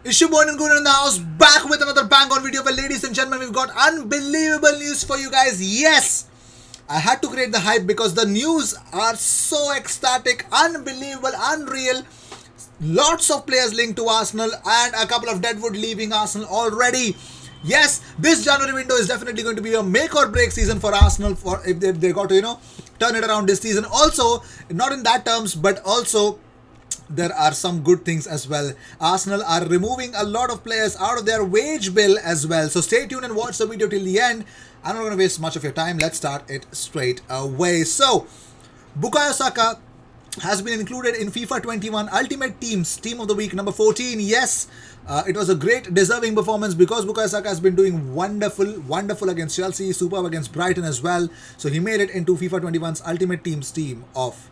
Ishuborn and Guru in the house, back with another bang on video. Well, ladies and gentlemen, we've got unbelievable news for you guys. Yes, I had to create the hype because the news are so ecstatic, unbelievable, unreal. Lots of players linked to Arsenal and a couple of deadwood leaving Arsenal already. Yes, this January window is definitely going to be a make or break season for Arsenal for if they got to turn it around this season. Also, not in that terms, but also there are some good things as well. Arsenal are removing a lot of players out of their wage bill as well. So stay tuned and watch the video till the end. I'm not going to waste much of your time. Let's start it straight away. So, Bukayo Saka has been included in FIFA 21 Ultimate Teams Team of the Week number 14. Yes, it was a great deserving performance because Bukayo Saka has been doing wonderful against Chelsea, superb against Brighton as well. So he made it into FIFA 21's Ultimate Teams Team of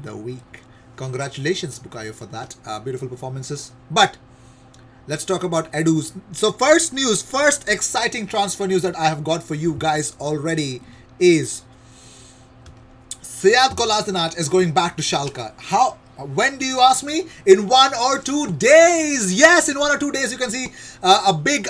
the Week. Congratulations, Bukayo, for that. Beautiful performances. But let's talk about Edu's. So first exciting transfer news that I have got for you guys already is Sead Kolasinac is going back to Schalke. How? When do you ask me? In 1 or 2 days. Yes, in 1 or 2 days you can see a big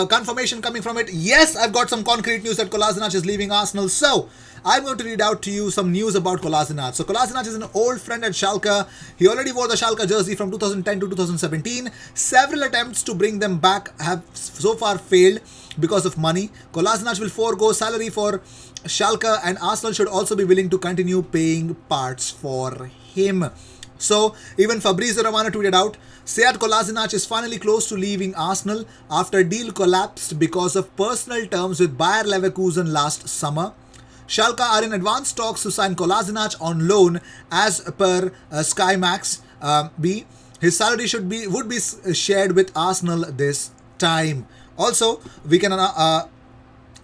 confirmation coming from it. Yes, I've got some concrete news that Kolasinac is leaving Arsenal. So, I'm going to read out to you some news about Kolasinac. So, Kolasinac is an old friend at Schalke. He already wore the Schalke jersey from 2010 to 2017. Several attempts to bring them back have so far failed because of money. Kolasinac will forego salary for Schalke and Arsenal should also be willing to continue paying parts for him. So, even Fabrizio Romano tweeted out, Sead Kolasinac is finally close to leaving Arsenal after deal collapsed because of personal terms with Bayer Leverkusen last summer. Schalke are in advanced talks to sign Kolasinac on loan as per Sky Max B. His salary would be shared with Arsenal this time. Also, we can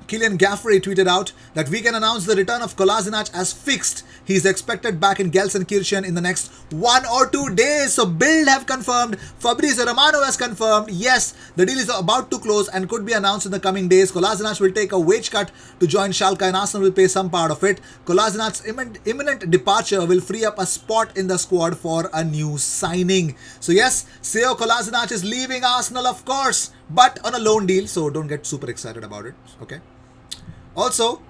Kylian Gaffrey tweeted out that we can announce the return of Kolasinac as fixed. He is expected back in Gelsenkirchen in the next 1 or 2 days. So Bild have confirmed, Fabrizio Romano has confirmed, yes, the deal is about to close and could be announced in the coming days. Kolasinac will take a wage cut to join Schalke and Arsenal will pay some part of it. Kolasinac's imminent departure will free up a spot in the squad for a new signing. So yes, Sead Kolasinac is leaving Arsenal, of course, but on a loan deal, so don't get super excited about it, okay? Also,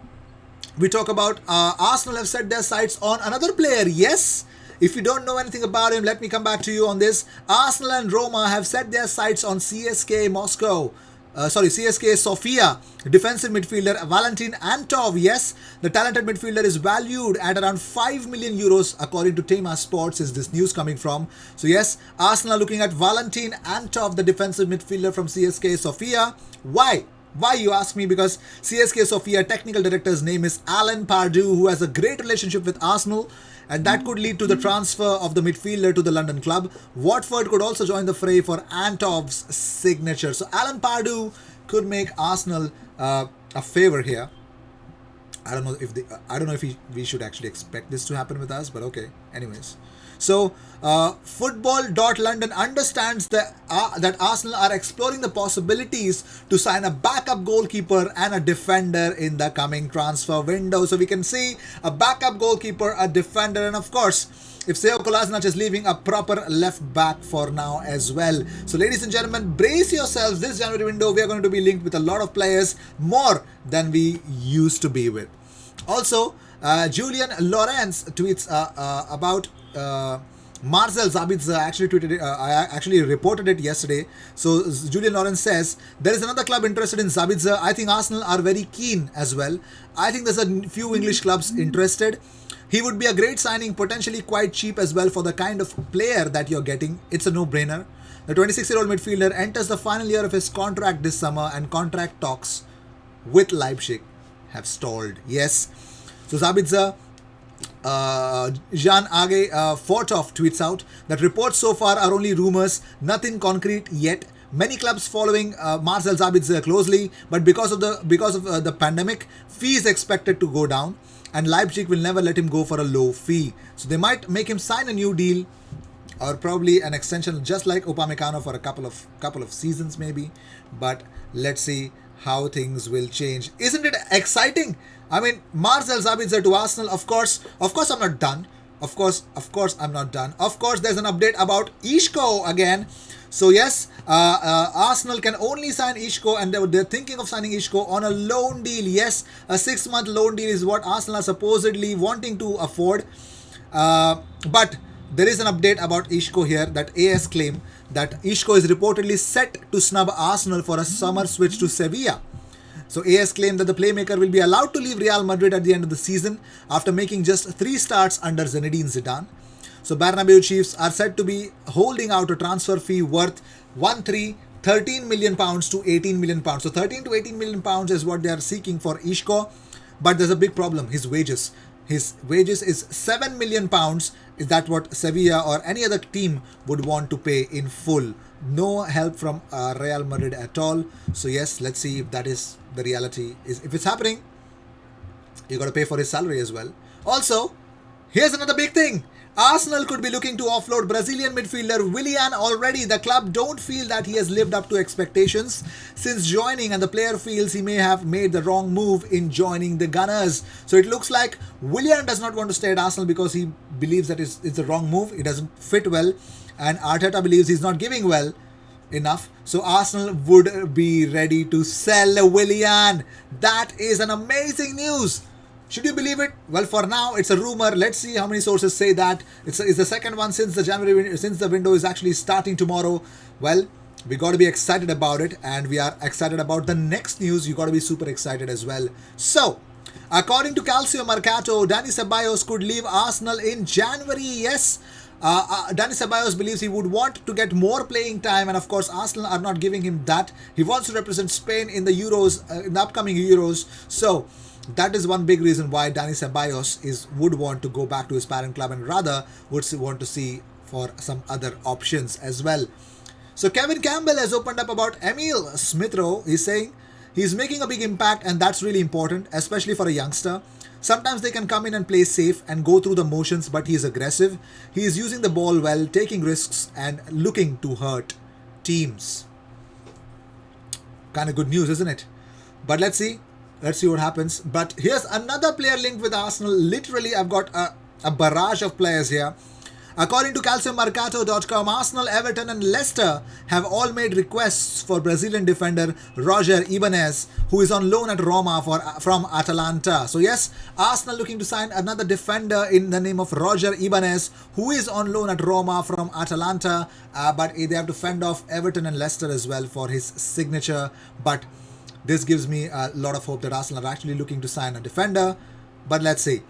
we talk about Arsenal have set their sights on another player. Yes, if you don't know anything about him, let me come back to you on this. Arsenal and Roma have set their sights on CSK Moscow. CSK Sofia defensive midfielder Valentin Antov. Yes, the talented midfielder is valued at around 5 million euros according to Tema Sports. Is this news coming from? So yes, Arsenal are looking at Valentin Antov, the defensive midfielder from CSK Sofia. Why? Why, you ask me? Because CSK Sofia technical director's name is Alan Pardew, who has a great relationship with Arsenal, and that could lead to the transfer of the midfielder to the London club. Watford could also join the fray for Antov's signature. So Alan Pardew could make Arsenal a favor here. I don't know if we should actually expect this to happen with us, but okay. Anyways. So, Football.London understands that Arsenal are exploring the possibilities to sign a backup goalkeeper and a defender in the coming transfer window. So, we can see a backup goalkeeper, a defender, and of course, if Sead Kolasinac is leaving, a proper left back for now as well. So, ladies and gentlemen, brace yourselves. This January window, we are going to be linked with a lot of players, more than we used to be with. Also, Julian Lawrence tweets about Marcel Sabitzer. Actually tweeted it, I actually reported it yesterday. So Julian Lawrence says there is another club interested in Sabitzer. I think Arsenal are very keen as well. I think there's a few English clubs interested. He would be a great signing, potentially quite cheap as well for the kind of player that you're getting. It's a no-brainer. The 26-year-old midfielder enters the final year of his contract this summer and contract talks with Leipzig have stalled. Yes. So Sabitzer, Jean Age Fortov tweets out that reports so far are only rumors, nothing concrete yet. Many clubs following Marcel Sabitzer closely, but because of the pandemic, fees expected to go down, and Leipzig will never let him go for a low fee. So they might make him sign a new deal, or probably an extension, just like Upamecano for a couple of seasons maybe. But let's see how things will change. Isn't it exciting? I mean, Marcel Sabitzer to Arsenal. Of course, I'm not done. Of course, I'm not done. Of course, there's an update about Isco again. So yes, Arsenal can only sign Isco, and they're thinking of signing Isco on a loan deal. Yes, a 6-month loan deal is what Arsenal are supposedly wanting to afford. But there is an update about Isco here that AS claim that Isco is reportedly set to snub Arsenal for a summer switch to Sevilla. So AS claimed that the playmaker will be allowed to leave Real Madrid at the end of the season after making just 3 starts under Zinedine Zidane. So Bernabeu Chiefs are said to be holding out a transfer fee worth 13 million pounds to 18 million pounds. So 13 to 18 million pounds is what they are seeking for Isco. But there's a big problem, his wages. His wages is 7 million pounds. Is that what Sevilla or any other team would want to pay in full? No help from Real Madrid at all. So yes, let's see if that is the reality. If it's happening, you got to pay for his salary as well. Also, here's another big thing. Arsenal could be looking to offload Brazilian midfielder Willian already. The club don't feel that he has lived up to expectations since joining, and the player feels he may have made the wrong move in joining the Gunners. So it looks like Willian does not want to stay at Arsenal because he believes that it's the wrong move. It doesn't fit well, and Arteta believes he's not giving well enough. So Arsenal would be ready to sell Willian. That is an amazing news. Should you believe it? Well, for now, it's a rumor. Let's see how many sources say that. It's the second one since the window is actually starting tomorrow. Well, we got to be excited about it, and we are excited about the next news. You got to be super excited as well. So, according to Calcio Mercato, Dani Ceballos could leave Arsenal in January. Yes. Dani Ceballos believes he would want to get more playing time, and of course Arsenal are not giving him that. He wants to represent Spain in the Euros, in the upcoming Euros. So that is one big reason why Dani Ceballos would want to go back to his parent club, and rather would want to see for some other options as well. So Kevin Campbell has opened up about Emil Smith-Rowe. He's saying he's making a big impact, and that's really important, especially for a youngster. Sometimes they can come in and play safe and go through the motions, but he is aggressive. He is using the ball well, taking risks, and looking to hurt teams. Kind of good news, isn't it? But let's see. Let's see what happens. But here's another player linked with Arsenal. Literally, I've got a barrage of players here. According to CalcioMercato.com, Arsenal, Everton and Leicester have all made requests for Brazilian defender Roger Ibanez, who is on loan at Roma from Atalanta. So yes, Arsenal looking to sign another defender in the name of Roger Ibanez, who is on loan at Roma from Atalanta. But they have to fend off Everton and Leicester as well for his signature. But this gives me a lot of hope that Arsenal are actually looking to sign a defender. But let's see.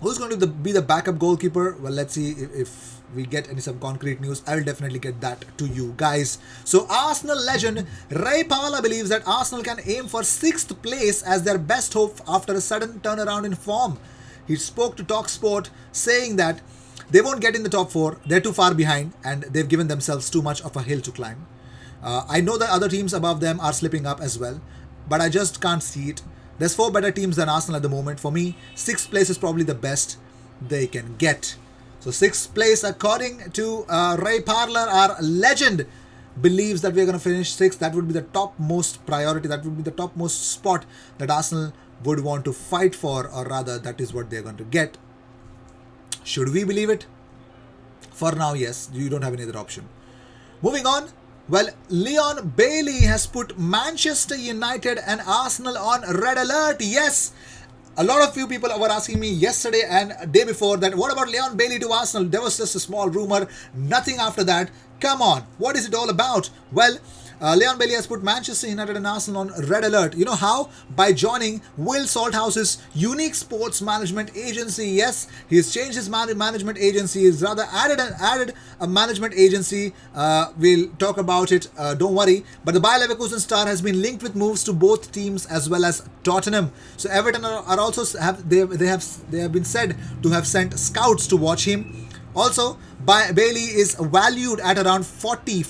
Who's going to be the backup goalkeeper? Well, let's see if we get some concrete news. I'll definitely get that to you guys. So Arsenal legend Ray Parlour believes that Arsenal can aim for 6th place as their best hope after a sudden turnaround in form. He spoke to TalkSport saying that they won't get in the top 4. They're too far behind, and they've given themselves too much of a hill to climb. I know that other teams above them are slipping up as well, but I just can't see it. There's 4 better teams than Arsenal at the moment. For me, 6th place is probably the best they can get. So 6th place, according to Ray Parlour, our legend, believes that we're going to finish 6th. That would be the topmost priority. That would be the topmost spot that Arsenal would want to fight for, or rather, that is what they're going to get. Should we believe it? For now, yes. You don't have any other option. Moving on. Well, Leon Bailey has put Manchester United and Arsenal on red alert. Yes, a lot of few people were asking me yesterday and day before that, what about Leon Bailey to Arsenal? There was just a small rumor, nothing after that. Come on, what is it all about? Well, Leon Bailey has put Manchester United and Arsenal on red alert. You know how? By joining Will Salthouse's unique sports management agency. Yes, he has changed his management agency. He's rather added a management agency. We'll talk about it. Don't worry. But the Bayer Leverkusen star has been linked with moves to both teams as well as Tottenham. So Everton are also they have been said to have sent scouts to watch him. Also, Bailey is valued at around 40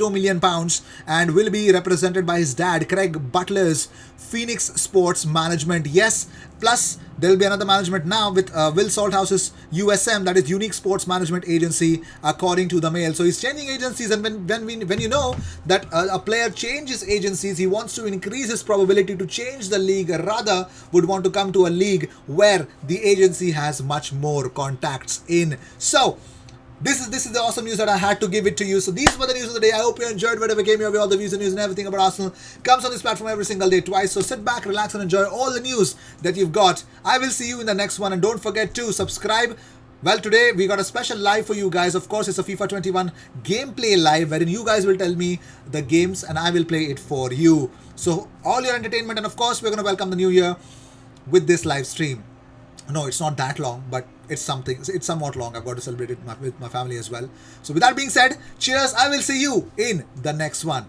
million pounds and will be represented by his dad, Craig Butler's Phoenix Sports Management. Yes, plus there will be another management now with Will Salthouse's USM, that is Unique Sports Management Agency, according to the Mail. So he's changing agencies, and when you know that a player changes agencies, he wants to increase his probability to change the league, rather would want to come to a league where the agency has much more contacts in. So This is the awesome news that I had to give it to you. So these were the news of the day. I hope you enjoyed whatever came your way. All the views and news and everything about Arsenal comes on this platform every single day twice. So sit back, relax, and enjoy all the news that you've got. I will see you in the next one, and don't forget to subscribe. Well, today we got a special live for you guys. Of course, it's a FIFA 21 gameplay live wherein you guys will tell me the games and I will play it for you. So all your entertainment, and of course we're going to welcome the new year with this live stream. No, it's not that long, but it's something. It's somewhat long. I've got to celebrate it with my family as well. So with that being said, cheers. I will see you in the next one.